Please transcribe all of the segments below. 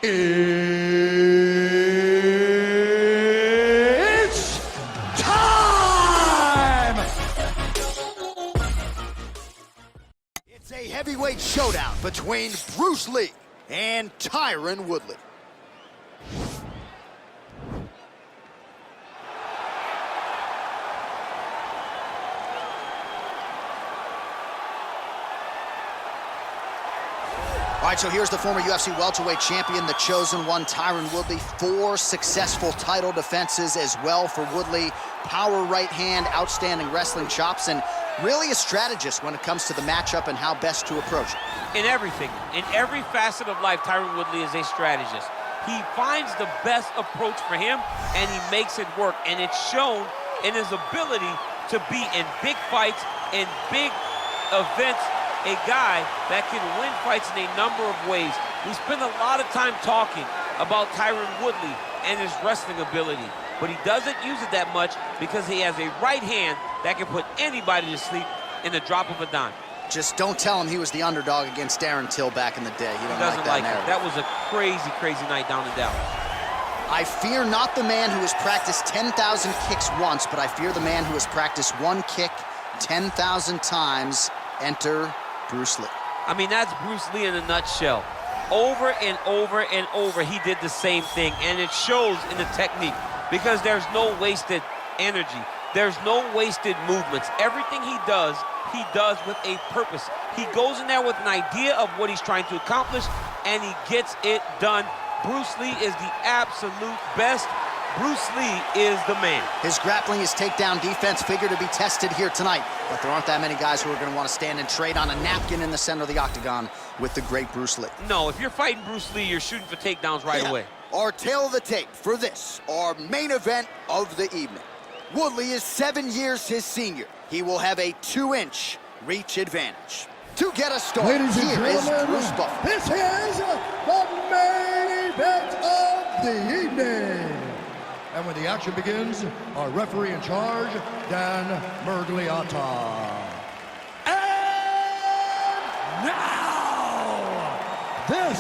It's time! It's a heavyweight showdown between Bruce Lee and Tyron Woodley. All right, so here's the former UFC welterweight champion, the chosen one, Tyron Woodley. 4 successful title defenses as well for Woodley. Power right hand, outstanding wrestling chops, and really a strategist when it comes to the matchup and how best to approach it. In everything, in every facet of life, Tyron Woodley is a strategist. He finds the best approach for him, and he makes it work. And it's shown in his ability to be in big fights, in big events, a guy that can win fights in a number of ways. We spend a lot of time talking about Tyron Woodley and his wrestling ability, but he doesn't use it that much because he has a right hand that can put anybody to sleep in the drop of a dime. Just don't tell him he was the underdog against Darren Till back in the day. He doesn't like it. That was a crazy, crazy night down in Dallas. I fear not the man who has practiced 10,000 kicks once, but I fear the man who has practiced one kick 10,000 times. Enter Bruce Lee. I mean, that's Bruce Lee in a nutshell. Over and over and over, he did the same thing, and it shows in the technique because there's no wasted energy. There's no wasted movements. Everything he does with a purpose. He goes in there with an idea of what he's trying to accomplish, and he gets it done. Bruce Lee is the absolute best. Bruce Lee is the man. His grappling, his takedown defense figure to be tested here tonight, but there aren't that many guys who are going to want to stand and trade on a napkin in the center of the octagon with the great Bruce Lee. No, if you're fighting Bruce Lee, you're shooting for takedowns right away. Our tail of the tape for this, our main event of the evening. Woodley is 7 years his senior. He will have a 2-inch reach advantage. To get us started, ladies and gentlemen, Bruce Buffer. This is the main event of the evening. And when the action begins, our referee in charge, Dan Mergliata. And now, this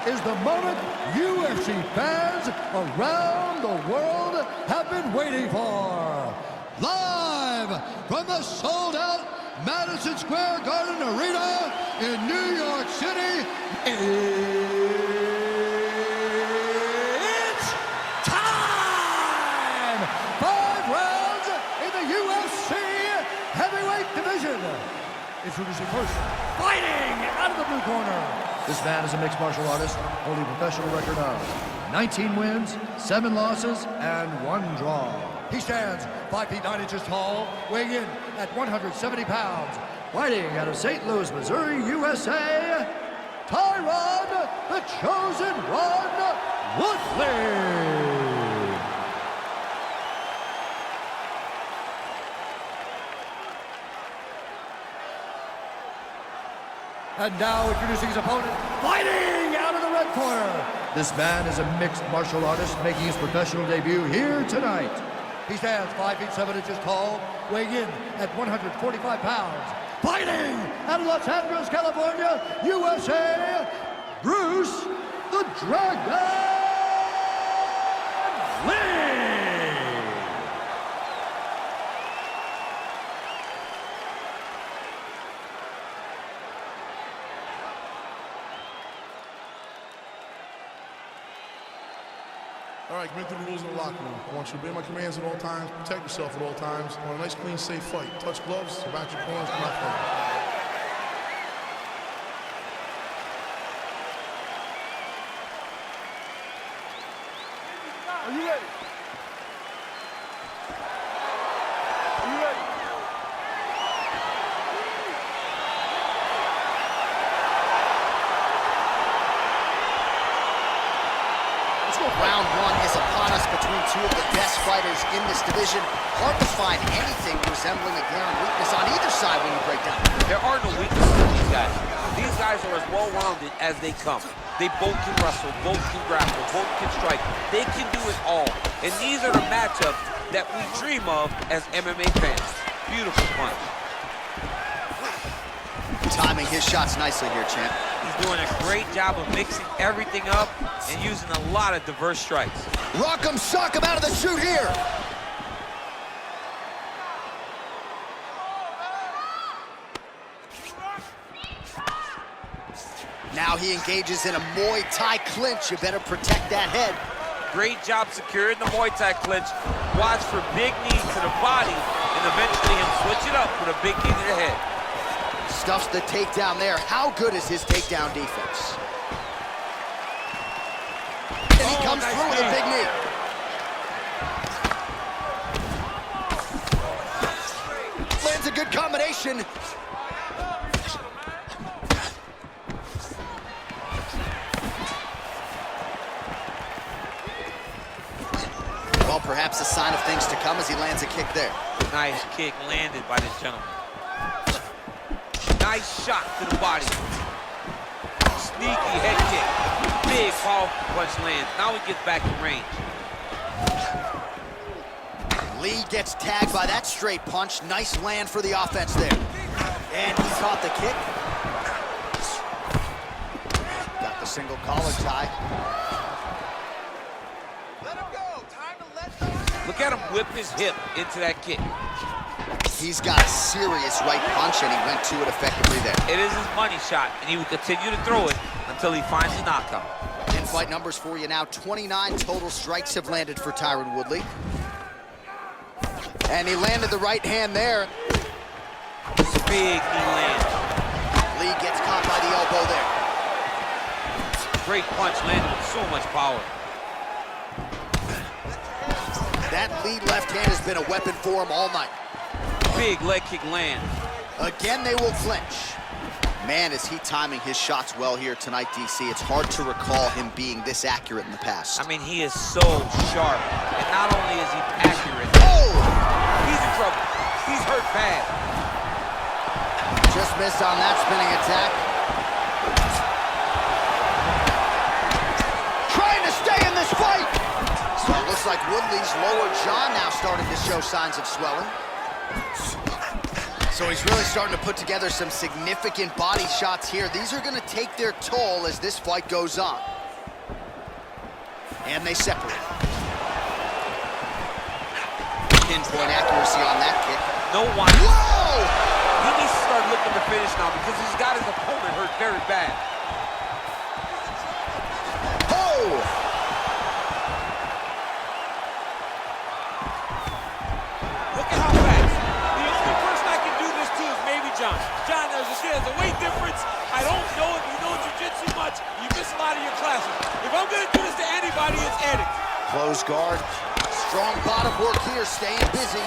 is the moment UFC fans around the world have been waiting for. Live from the sold-out Madison Square Garden Arena in New York City, it's time! 5 rounds in the UFC heavyweight division. Introducing first, fighting out of the blue corner. This man is a mixed martial artist, holding a professional record of 19 wins, 7 losses, and 1 draw. He stands 5 feet 9 inches tall, weighing in at 170 pounds. Fighting out of St. Louis, Missouri, USA, Tyron, the chosen one, Woodley. And now introducing his opponent, fighting out of the red corner. This man is a mixed martial artist making his professional debut here tonight. He stands 5 feet 7 inches tall, weighing in at 145 pounds. Fighting out of Los Angeles, California, USA, Bruce the Dragon Lee. All right, commit to the rules in the locker room. I want you to obey my commands at all times, protect yourself at all times. I want a nice, clean, safe fight. Touch gloves, back your corners, come out fighting. Are you ready? Are you ready? Round 1 is upon us between 2 of the best fighters in this division. Hard to find anything resembling a glaring weakness on either side when you break down. There are no weaknesses in these guys. These guys are as well-rounded as they come. They both can wrestle, both can grapple, both can strike. They can do it all. And these are the matchups that we dream of as MMA fans. Beautiful punch. Timing his shots nicely here, champ. He's doing a great job of mixing everything up and using a lot of diverse strikes. Rock'em sock him out of the chute here. Now he engages in a Muay Thai clinch. You better protect that head. Great job securing the Muay Thai clinch. Watch for big knees to the body, and eventually him switch it up with a big knee to the head. Stuffs the takedown there. How good is his takedown defense? And he comes through with a big knee. Lands a good combination. Well, perhaps a sign of things to come as he lands a kick there. Nice kick landed by this gentleman. Nice shot to the body. Sneaky head kick. Big powerful punch lands. Now he gets back in range. Lee gets tagged by that straight punch. Nice land for the offense there. And he caught the kick. Got the single collar tie. Look at him whip his hip into that kick. He's got a serious right punch, and he went to it effectively there. It is his money shot, and he will continue to throw it until he finds a knockout. In-fight numbers for you now. 29 total strikes have landed for Tyron Woodley. And he landed the right hand there. Big knee land. Lee gets caught by the elbow there. Great punch landed with so much power. That lead left hand has been a weapon for him all night. Big leg kick land. Again, they will clinch. Man, is he timing his shots well here tonight, DC. It's hard to recall him being this accurate in the past. I mean, he is so sharp. And not only is he accurate, Oh! he's in trouble. He's hurt bad. Just missed on that spinning attack. Trying to stay in this fight. So it looks like Woodley's lower jaw now starting to show signs of swelling. So he's really starting to put together some significant body shots here. These are going to take their toll as this fight goes on. And they separate. Pinpoint accuracy on that kick. No one. Whoa! He needs to start looking to finish now because he's got his opponent hurt very bad. Oh! Look at how fast. The only person I can do this to is maybe John. John, there's a weight difference. I don't know if you know jiu-jitsu much. You miss a lot of your classes. If I'm going to do this to anybody, it's Eddie. Close guard. Strong bottom work here, staying busy.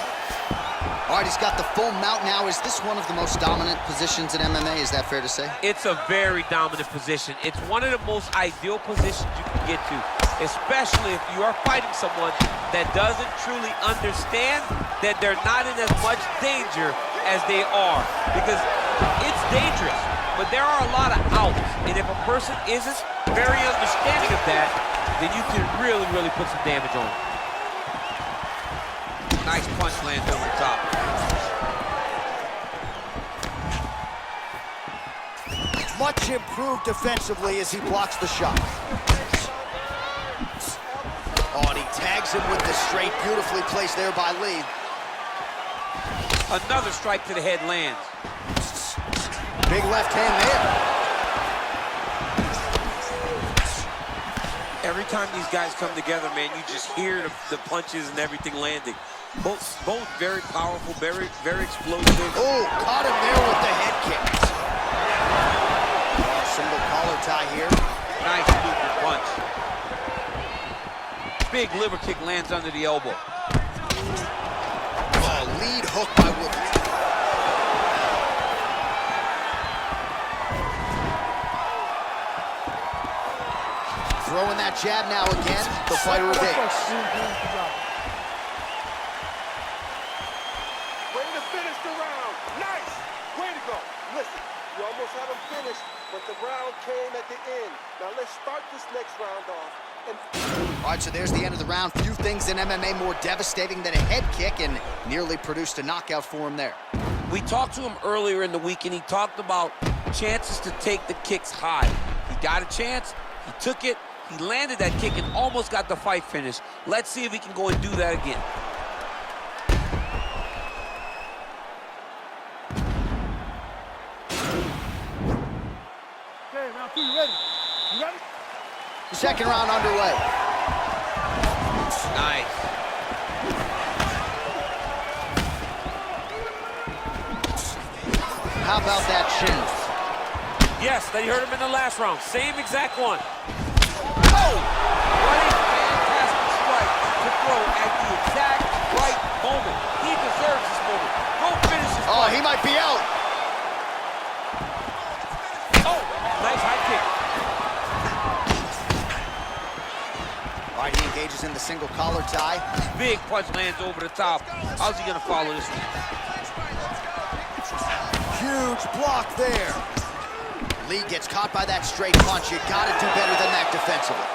All right, he's got the full mount now. Is this one of the most dominant positions in MMA? Is that fair to say? It's a very dominant position. It's one of the most ideal positions you can get to, especially if you are fighting someone that doesn't truly understand that they're not in as much danger as they are. Because it's dangerous, but there are a lot of outs. And if a person isn't very understanding of that, then you can really, really put some damage on them. Nice punch lands over the top. Much improved defensively as he blocks the shot. Oh, and he tags him with the straight, beautifully placed there by Lee. Another strike to the head lands. Big left hand there. Every time these guys come together, man, you just hear the punches and everything landing. Both very powerful, very explosive. Oh, caught him there with the head kick. Single collar tie here. Nice looping punch. Big liver kick lands under the elbow. Oh, lead hook by Woodley. Throwing that jab now again. The fighter evades. Way to finish the round. Nice. Way to go. Listen, you almost had him finished, but the round came at the end. Now let's start this next round off. All right, so there's the end of the round. Few things in MMA more devastating than a head kick, and nearly produced a knockout for him there. We talked to him earlier in the week, and he talked about chances to take the kicks high. He got a chance, he took it, he landed that kick and almost got the fight finished. Let's see if he can go and do that again. Okay, round 2, you ready? You ready? Second round underway. Nice. How about that shin? Yes, they hurt him in the last round. Same exact one. Oh! What a fantastic strike to throw at the exact right moment. He deserves this moment. Go finish this fight. Oh, he might be out. Oh, nice high kick. All right, he engages in the single collar tie. Big punch lands over the top. How's he gonna follow this one? Huge block there. Lee gets caught by that straight punch. You gotta do better than that defensively.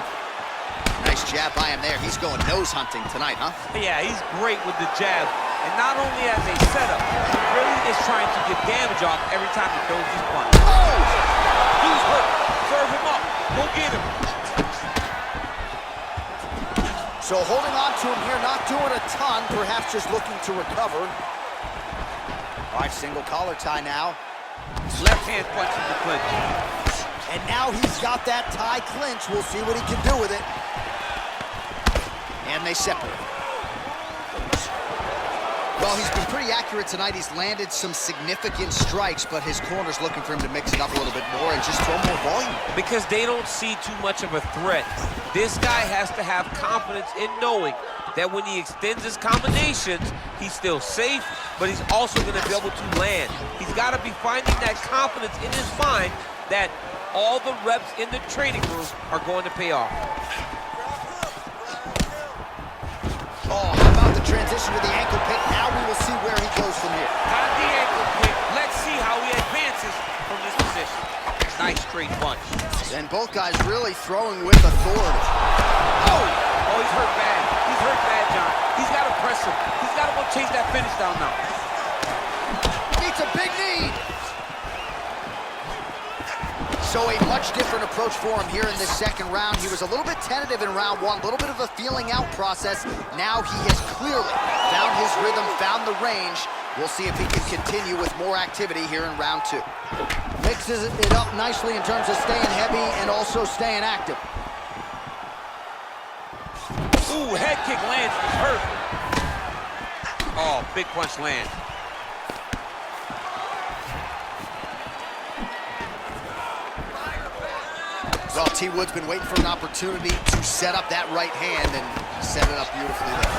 Nice jab by him there. He's going nose hunting tonight, huh? Yeah, he's great with the jab. And not only as a setup, he really is trying to get damage off every time he throws his punch. Oh! He's hurt. Serve him up. Go get him. So holding on to him here, not doing a ton, perhaps just looking to recover. All right, single collar tie now. Left hand punch in the clinch. And now he's got that tie clinch. We'll see what he can do with it. And they separate. Well, he's been pretty accurate tonight. He's landed some significant strikes, but his corner's looking for him to mix it up a little bit more and just throw more volume. Because they don't see too much of a threat. This guy has to have confidence in knowing that when he extends his combinations, he's still safe, but he's also going to be able to land. He's got to be finding that confidence in his mind that all the reps in the training room are going to pay off. Oh, how about the transition to the ankle pick? Now we will see where he goes from here. Got the ankle pick. Let's see how he advances from this position. Nice straight punch. And both guys really throwing with authority. Oh, he's hurt bad. He's hurt bad, John. He's got to press him. He's got to go chase that finish down now. Needs a big knee. So a much different approach for him here in this second round. He was a little bit tentative in round one, a little bit of a feeling out process. Now he has clearly found his rhythm, found the range. We'll see if he can continue with more activity here in round two. Mixes it up nicely in terms of staying heavy and also staying active. Ooh, head kick lands. He's hurt. Oh, big punch lands. Well, T. Wood's been waiting for an opportunity to set up that right hand and set it up beautifully there.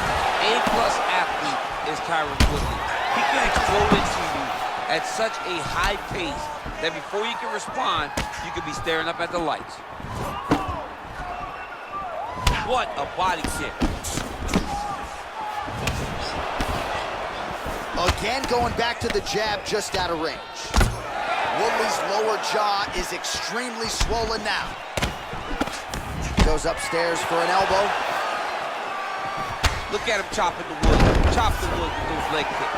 A-plus athlete is Tyron Woodley. He can explode into you at such a high pace that before you can respond, you could be staring up at the lights. What a body kick. Again, going back to the jab just out of range. Woodley's lower jaw is extremely swollen now. Goes upstairs for an elbow. Look at him chopping the wood. Chop the wood with those leg kicks.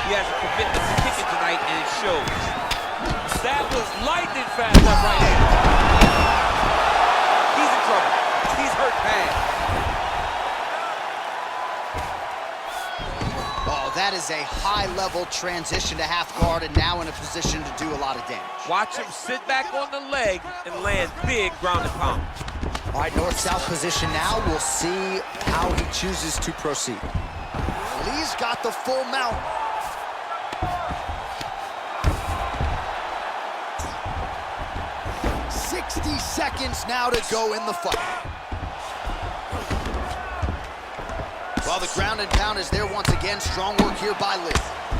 He has a commitment to kicking tonight, and it shows. That was lightning fast, that right hand. He's in trouble. He's hurt bad. That is a high-level transition to half guard and now in a position to do a lot of damage. Watch him sit back on the leg and land big ground and pound. All right, north-south position now. We'll see how he chooses to proceed. Lee's got the full mount. "60 seconds now to go in the fight." Well, the ground and pound is there once again. Strong work here by Lee.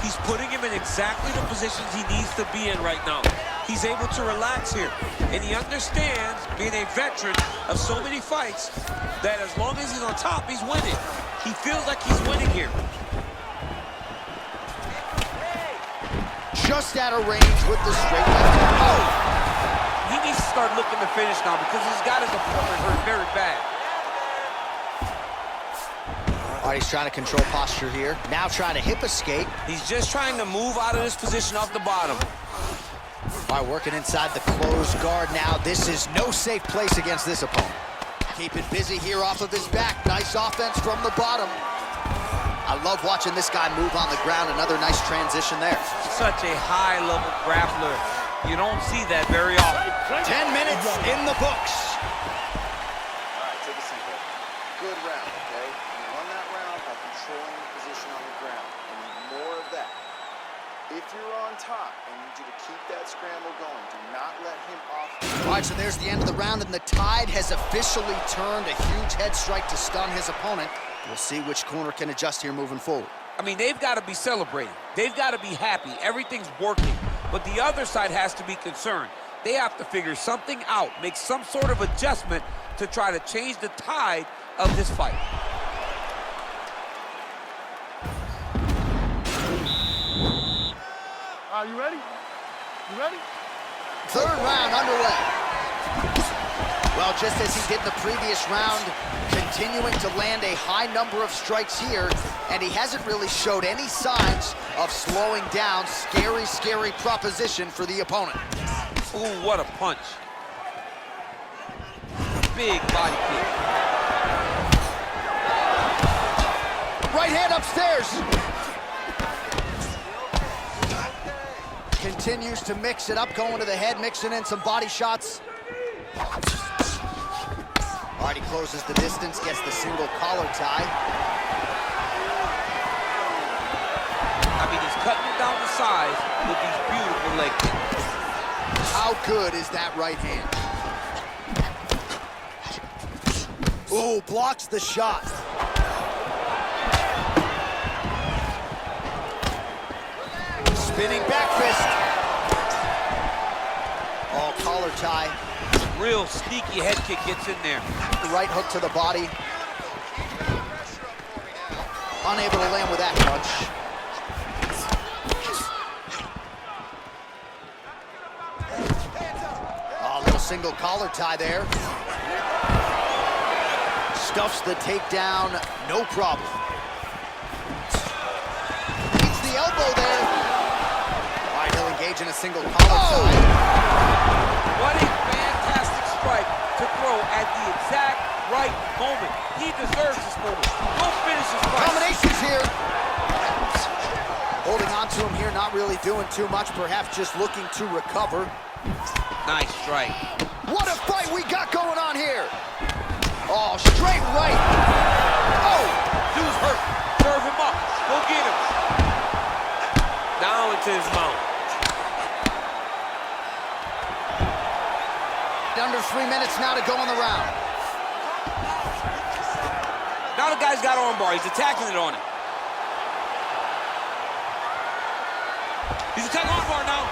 He's putting him in exactly the positions he needs to be in right now. He's able to relax here, and he understands, being a veteran of so many fights, that as long as he's on top, he's winning. He feels like he's winning here. Just out of range with the straight left. Oh! He needs to start looking to finish now because he's got his opponent hurt very bad. All All right, he's trying to control posture here. Now trying to hip escape. He's just trying to move out of this position off the bottom. All right, working inside the closed guard now. This is no safe place against this opponent. Keep it busy here off of his back. Nice offense from the bottom. I love watching this guy move on the ground. Another nice transition there. Such a high-level grappler. You don't see that very often. 10 minutes in the books. All right, take a seat, bro. Good round, okay? You won that round by controlling the position on the ground. I need more of that. If you're on top, I need you to keep that scramble going. Do not let him off. All right, so there's the end of the round, and the tide has officially turned. A huge head strike to stun his opponent. We'll see which corner can adjust here moving forward. I mean, they've got to be celebrating. They've got to be happy. Everything's working. But the other side has to be concerned. They have to figure something out, make some sort of adjustment to try to change the tide of this fight. Are you ready? You ready? Third round underway. Well, just as he did in the previous round, continuing to land a high number of strikes here, and he hasn't really showed any signs of slowing down. Scary, scary proposition for the opponent. Ooh, what a punch. Big body kick. Right hand upstairs. Continues to mix it up, going to the head, mixing in some body shots. All right, he closes the distance, gets the single collar tie. I mean, he's cutting down the size with these beautiful leg kicks. How good is that right hand? Ooh, blocks the shot. Spinning back fist. Oh, collar tie. Real sneaky head kick gets in there. The right hook to the body. Unable to land with that punch. Oh, little single collar tie there. Stuffs the takedown, no problem. Beats the elbow there. All right, he'll engage in a single collar tie. What a fantastic strike to throw at the exact right moment. He deserves this moment. Go finish his fight. Combinations here. Holding on to him here, not really doing too much, perhaps just looking to recover. Nice strike. What a fight we got going on here. Oh, straight right. Oh, Dude's hurt. Serve him up. Go get him. Now into his mount. under 3 minutes now to go in the round. Now the guy's got armbar. He's attacking it on him. He's attacking armbar now.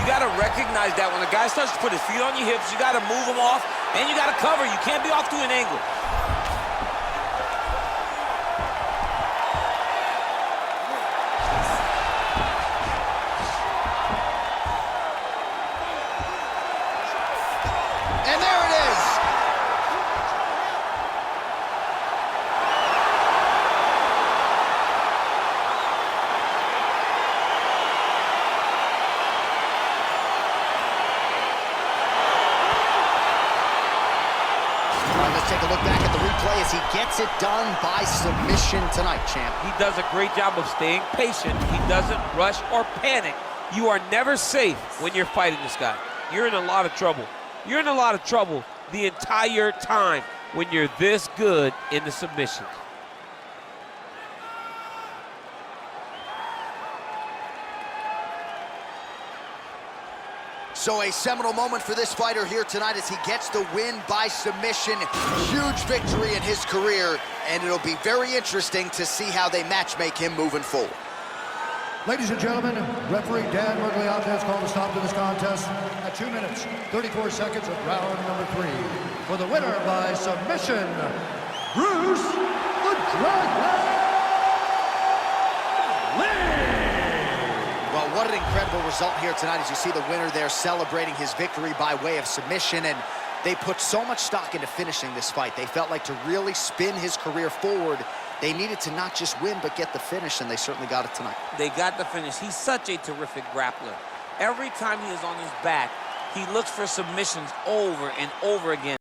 You got to recognize that when a guy starts to put his feet on your hips, you got to move him off, and you got to cover. You can't be off to an angle. And there it is. Let's take a look back at the replay as he gets it done by submission tonight, champ. He does a great job of staying patient. He doesn't rush or panic. You are never safe when you're fighting this guy. You're in a lot of trouble. You're in a lot of trouble the entire time when you're this good in the submissions. So a seminal moment for this fighter here tonight as he gets the win by submission. Huge victory in his career, and it'll be very interesting to see how they matchmake him moving forward. Ladies and gentlemen, referee Dan Woodley out there has called a stop to this contest at 2 minutes, 34 seconds of round number 3. For the winner by submission, Bruce the Dragon Lee! Well, what an incredible result here tonight as you see the winner there celebrating his victory by way of submission. And They put so much stock into finishing this fight. They felt like to really spin his career forward, they needed to not just win, but get the finish, and they certainly got it tonight. They got the finish. He's such a terrific grappler. Every time he is on his back, he looks for submissions over and over again.